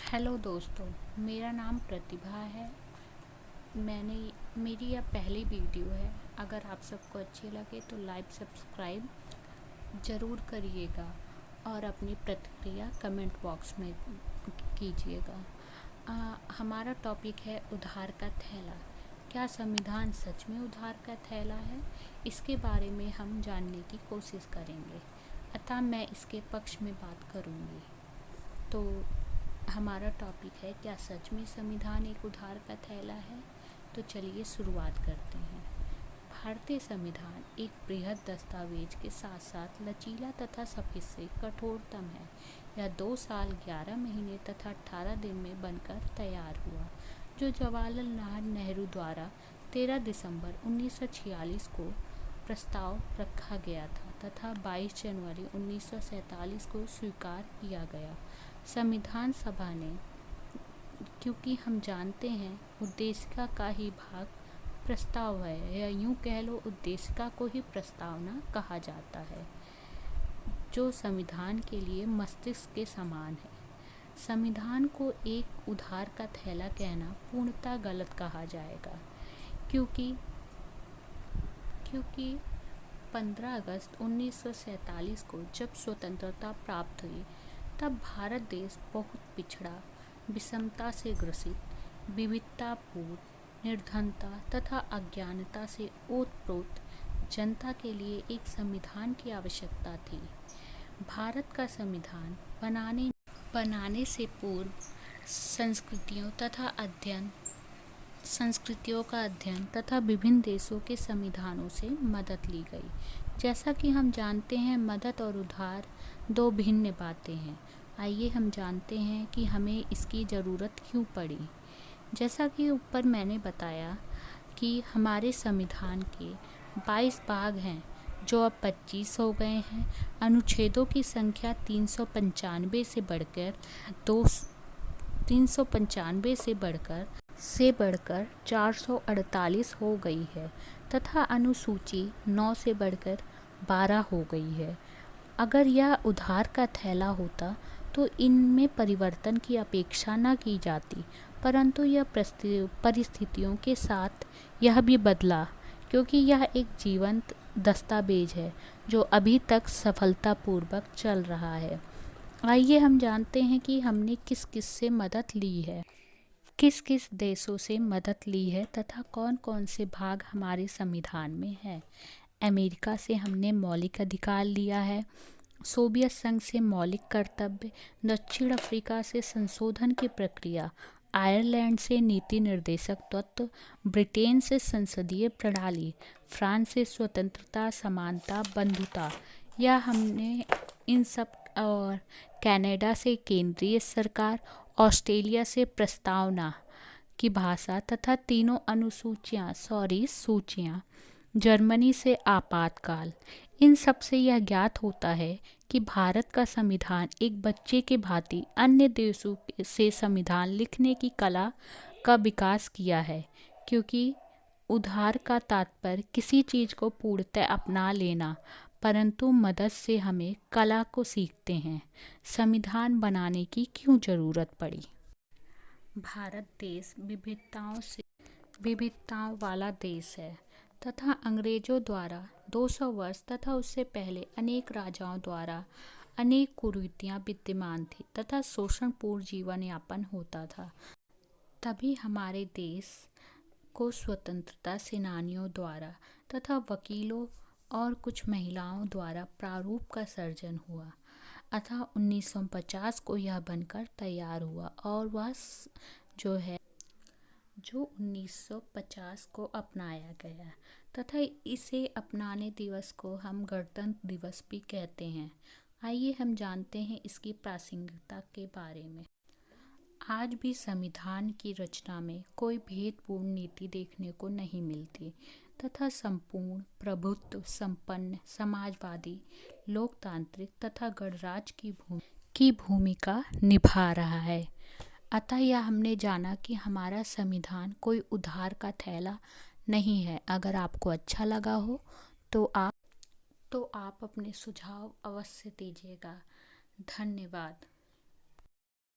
Hello दोस्तों, मेरा नाम प्रतिभा है। मेरी यह पहली वीडियो है। अगर आप सबको अच्छी लगे तो लाइक सब्सक्राइब ज़रूर करिएगा और अपनी प्रतिक्रिया कमेंट बॉक्स में कीजिएगा। हमारा टॉपिक है उधार का थैला। क्या संविधान सच में उधार का थैला है? इसके बारे में हम जानने की कोशिश करेंगे, अतः मैं इसके पक्ष में बात करूँगी। तो हमारा टॉपिक है, क्या सच में संविधान एक उधार का थैला है? तो चलिए शुरुआत करते हैं। भारतीय संविधान एक बृहद दस्तावेज के साथ साथ लचीला तथा सबसे कठोरतम है। यह 2 साल 11 महीने तथा 18 दिन में बनकर तैयार हुआ, जो जवाहरलाल नेहरू द्वारा 13 दिसंबर 1946 को प्रस्ताव रखा गया था तथा 22 जनवरी 1947 को स्वीकार किया गया। संविधान सभा ने, क्योंकि हम जानते हैं उद्देशिका का ही भाग प्रस्ताव है, या यूँ कह लो उद्देशिका को ही प्रस्तावना कहा जाता है, जो संविधान के लिए मस्तिष्क के समान है। संविधान को एक उधार का थैला कहना पूर्णतः गलत कहा जाएगा, क्योंकि 15 अगस्त 1947 को जब स्वतंत्रता प्राप्त हुई, तब भारत देश बहुत पिछड़ा, विषमता से ग्रसित, विविधतापूर्ण, निर्धनता तथा अज्ञानता से ओतप्रोत जनता के लिए एक संविधान की आवश्यकता थी। भारत का संविधान बनाने से पूर्व संस्कृतियों का अध्ययन तथा विभिन्न देशों के संविधानों से मदद ली गई। जैसा कि हम जानते हैं, मदद और उधार 2 भिन्न बातें हैं। आइए हम जानते हैं कि हमें इसकी ज़रूरत क्यों पड़ी। जैसा कि ऊपर मैंने बताया कि हमारे संविधान के 22 भाग हैं, जो अब 25 हो गए हैं। अनुच्छेदों की संख्या 395 से बढ़कर 448 हो गई है तथा अनुसूची 9 से बढ़कर 12 हो गई है। अगर यह उधार का थैला होता तो इनमें परिवर्तन की अपेक्षा न की जाती, परंतु यह परिस्थितियों के साथ यह भी बदला, क्योंकि यह एक जीवंत दस्तावेज है जो अभी तक सफलतापूर्वक चल रहा है। आइए हम जानते हैं कि हमने किस किस से मदद ली है, किस किस देशों से मदद ली है तथा कौन कौन से भाग हमारे संविधान में है। अमेरिका से हमने मौलिक अधिकार लिया है, सोवियत संघ से मौलिक कर्तव्य, दक्षिण अफ्रीका से संशोधन की प्रक्रिया, आयरलैंड से नीति निर्देशक तत्व, ब्रिटेन से संसदीय प्रणाली, फ्रांस से स्वतंत्रता, समानता, बंधुता, या हमने इन सब, और कनाडा से केंद्रीय सरकार, ऑस्ट्रेलिया से प्रस्तावना की भाषा तथा तीनों सूचियाँ, जर्मनी से आपातकाल। इन सब से यह ज्ञात होता है कि भारत का संविधान एक बच्चे के भांति अन्य देशों से संविधान लिखने की कला का विकास किया है, क्योंकि उधार का तात्पर्य किसी चीज़ को पूर्णतः अपना लेना, परंतु मदद से हमें कला को सीखते हैं। संविधान बनाने की क्यों ज़रूरत पड़ी? भारत देश विविधताओं वाला देश है तथा अंग्रेजों द्वारा 200 वर्ष तथा उससे पहले अनेक राजाओं द्वारा अनेक कुरीतियाँ विद्यमान थी तथा शोषणपूर्ण जीवन यापन होता था। तभी हमारे देश को स्वतंत्रता सेनानियों द्वारा तथा वकीलों और कुछ महिलाओं द्वारा प्रारूप का सर्जन हुआ, अतः 1950 को यह बनकर तैयार हुआ, और वह जो 1950 को अपनाया गया तथा इसे अपनाने दिवस को हम गणतंत्र दिवस भी कहते हैं। आइए हम जानते हैं इसकी प्रासंगिकता के बारे में। आज भी संविधान की रचना में कोई भेदपूर्ण नीति देखने को नहीं मिलती तथा संपूर्ण प्रभुत्व संपन्न समाजवादी, लोकतांत्रिक तथा गणराज्य की भूमिका निभा रहा है। अतः यह हमने जाना कि हमारा संविधान कोई उधार का थैला नहीं है। अगर आपको अच्छा लगा हो तो आप अपने सुझाव अवश्य दीजिएगा। धन्यवाद।